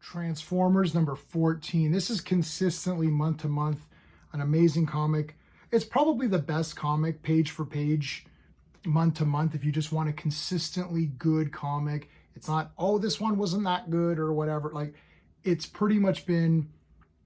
Transformers number 14. This is consistently month to month an amazing comic. It's probably the best comic page for page, month to month, if you just want a consistently good comic. It's not, oh, this one wasn't that good or whatever. Like, it's pretty much been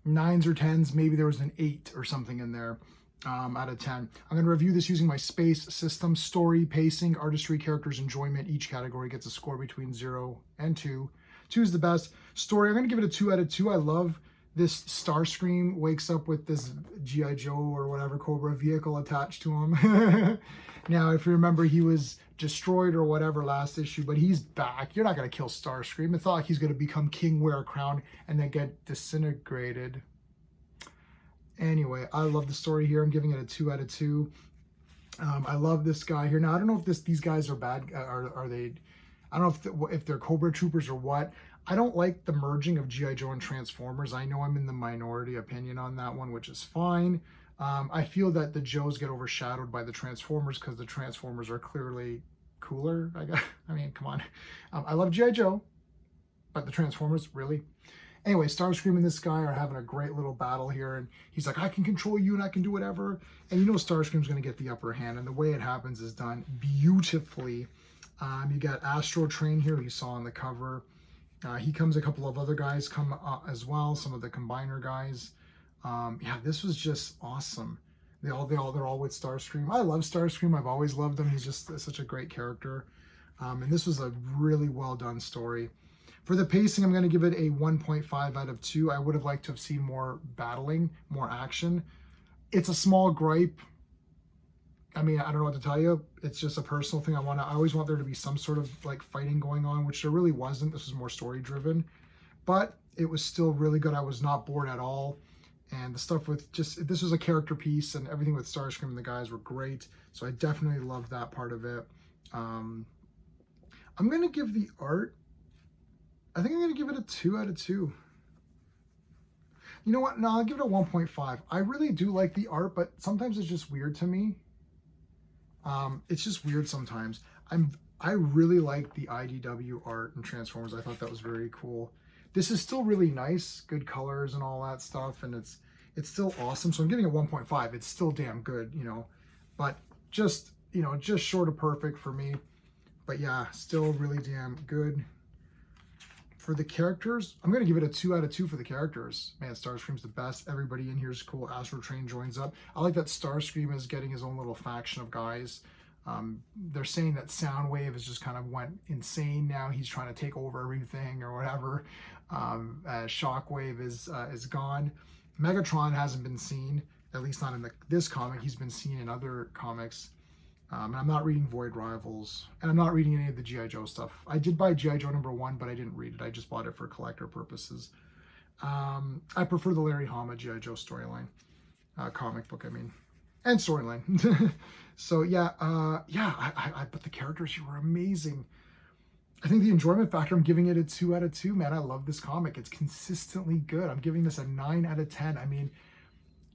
9s or 10s. Maybe there was an 8 or something in there out of 10. I'm going to review this using my space system: story, pacing, artistry, characters, enjoyment. Each category gets a score between 0 and 2. 2 is the best. Story, I'm going to give it a 2 out of 2. I love this Starscream wakes up with this G.I. Joe or whatever Cobra vehicle attached to him. Now, if you remember, he was destroyed or whatever last issue, but he's back. You're not going to kill Starscream. It's not like he's going to become king, wear a crown, and then get disintegrated. Anyway, I love the story here. I'm giving it a 2 out of 2. I love this guy here. Now, I don't know if these guys are bad. Are they? I don't know if they're Cobra Troopers or what. I don't like the merging of G.I. Joe and Transformers. I know I'm in the minority opinion on that one, which is fine. I feel that the Joes get overshadowed by the Transformers because the Transformers are clearly cooler. I mean, come on. I love G.I. Joe, but the Transformers, really? Anyway, Starscream and this guy are having a great little battle here, and he's like, I can control you and I can do whatever. And you know Starscream's going to get the upper hand, and the way it happens is done beautifully. You got Astro Train here, you saw on the cover. He comes, a couple of other guys come as well, some of the Combiner guys. Yeah, this was just awesome. They're all with Starscream. I love Starscream. I've always loved him. He's just such a great character. And this was a really well done story. For the pacing, I'm going to give it a 1.5 out of 2. I would have liked to have seen more battling, more action. It's a small gripe. I mean, I don't know what to tell you. It's just a personal thing. I always want there to be some sort of like fighting going on, which there really wasn't. This was more story driven, but it was still really good. I was not bored at all. And the stuff with this was a character piece, and everything with Starscream and the guys were great. So I definitely loved that part of it. I'm going to give the art, I think I'm going to give it a 2 out of 2. You know what? No, I'll give it a 1.5. I really do like the art, but sometimes it's just weird to me. It's just weird sometimes. I really like the IDW art and Transformers. I thought that was very cool. This is still really nice, good colors and all that stuff, and it's still awesome. So I'm giving it 1.5. It's still damn good, you know, but just, you know, just short of perfect for me. But yeah, still really damn good. For the characters, I'm going to give it a 2 out of 2 for the characters. Man, Starscream's the best. Everybody in here is cool. Astro Train joins up. I like that Starscream is getting his own little faction of guys. They're saying that Soundwave has just kind of went insane now. He's trying to take over everything or whatever. Shockwave is gone. Megatron hasn't been seen, at least not in this comic. He's been seen in other comics. And I'm not reading Void Rivals, and I'm not reading any of the G.I. Joe stuff. I did buy G.I. Joe number 1, but I didn't read it. I just bought it for collector purposes. I prefer the Larry Hama G.I. Joe storyline, comic book, I mean, and storyline. So yeah, but the characters here were amazing. I think the enjoyment factor, I'm giving it a 2 out of 2, man. I love this comic. It's consistently good. I'm giving this a 9 out of 10. I mean,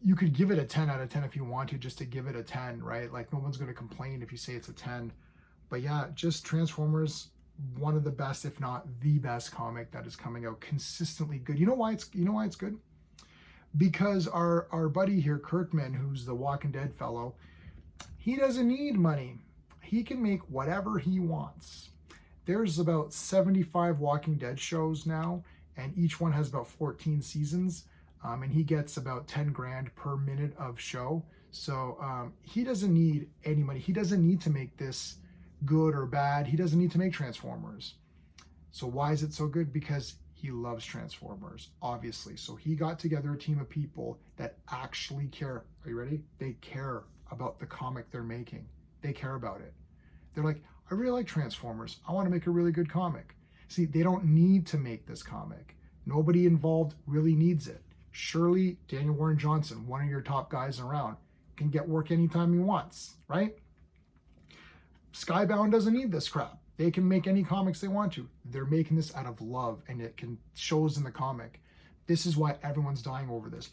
you could give it a 10 out of 10 if you want to, just to give it a 10, right? Like, no one's going to complain if you say it's a 10. But yeah, just Transformers, one of the best, if not the best comic that is coming out, consistently good. You know why it's good? Because our buddy here, Kirkman, who's the Walking Dead fellow, he doesn't need money. He can make whatever he wants. There's about 75 Walking Dead shows now, and each one has about 14 seasons. And he gets about 10 grand per minute of show. So he doesn't need any money. He doesn't need to make this good or bad. He doesn't need to make Transformers. So why is it so good? Because he loves Transformers, obviously. So he got together a team of people that actually care. Are you ready? They care about the comic they're making. They care about it. They're like, I really like Transformers. I want to make a really good comic. See, they don't need to make this comic. Nobody involved really needs it. Surely Daniel Warren Johnson, one of your top guys around, can get work anytime he wants, right? Skybound doesn't need this crap. They can make any comics they want to. They're making this out of love, and it shows in the comic. This is why everyone's dying over this.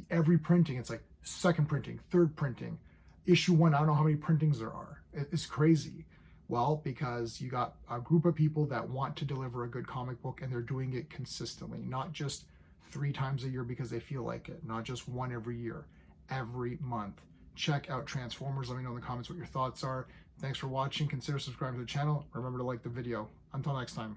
Every printing, it's like second printing, third printing. Issue 1, I don't know how many printings there are. It's crazy. Well, because you got a group of people that want to deliver a good comic book, and they're doing it consistently, not just 3 times a year because they feel like it, not just one every year, every month. Check out Transformers. Let me know in the comments what your thoughts are. Thanks for watching. Consider subscribing to the channel. Remember to like the video. Until next time.